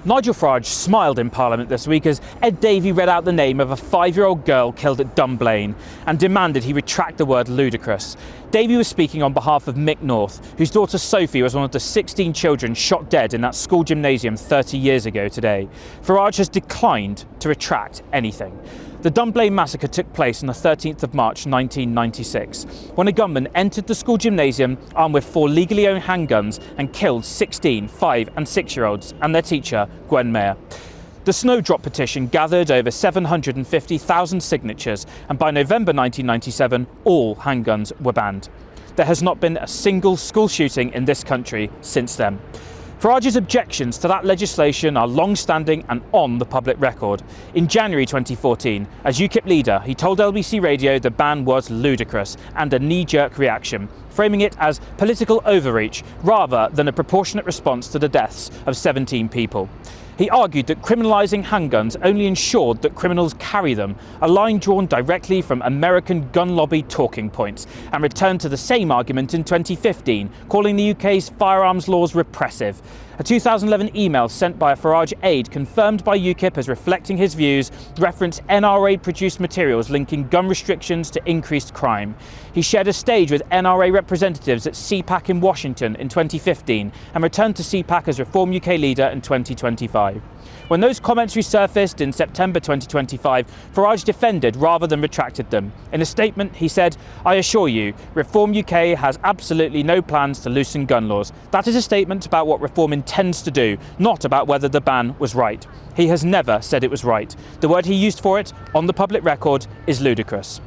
Nigel Farage smiled in Parliament this week as Ed Davey read out the name of a 5-year-old girl killed at Dunblane and demanded he retract the word ludicrous. Davey was speaking on behalf of Mick North, whose daughter Sophie was one of the 16 children shot dead in that school gymnasium 30 years ago today. Farage has declined to retract anything. The Dunblane massacre took place on the 13th of March 1996, when a gunman entered the school gymnasium armed with 4 legally owned handguns and killed 16 5- and 6-year-olds and their teacher, Gwen Mayer. The Snowdrop petition gathered over 750,000 signatures, and by November 1997, all handguns were banned. There has not been a single school shooting in this country since then. Farage's objections to that legislation are long-standing and on the public record. In January 2014, as UKIP leader, he told LBC Radio the ban was ludicrous and a knee-jerk reaction, framing it as political overreach rather than a proportionate response to the deaths of 17 people. He argued that criminalising handguns only ensured that criminals carry them, a line drawn directly from American gun lobby talking points, and returned to the same argument in 2015, calling the UK's firearms laws repressive. A 2011 email sent by a Farage aide, confirmed by UKIP as reflecting his views, referenced NRA-produced materials linking gun restrictions to increased crime. He shared a stage with NRA representatives at CPAC in Washington in 2015 and returned to CPAC as Reform UK leader in 2025. When those comments resurfaced in September 2025, Farage defended rather than retracted them. In a statement, he said, "I assure you, Reform UK has absolutely no plans to loosen gun laws. That is a statement about what Reform intends to do, not about whether the ban was right. He has never said it was right. The word he used for it, on the public record, is ludicrous."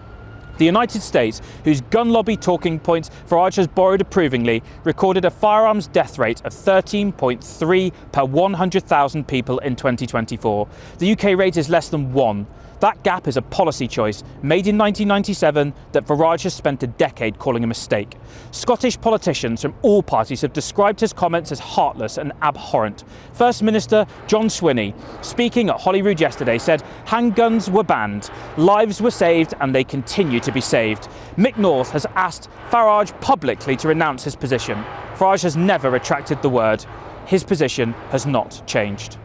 The United States, whose gun lobby talking points Farage has borrowed approvingly, recorded a firearms death rate of 13.3 per 100,000 people in 2024. The UK rate is less than 1. That gap is a policy choice made in 1997 that Farage has spent a decade calling a mistake. Scottish politicians from all parties have described his comments as heartless and abhorrent. First Minister John Swinney, speaking at Holyrood yesterday, said handguns were banned, lives were saved and they continue to be saved. Mick North has asked Farage publicly to renounce his position. Farage has never retracted the word. His position has not changed.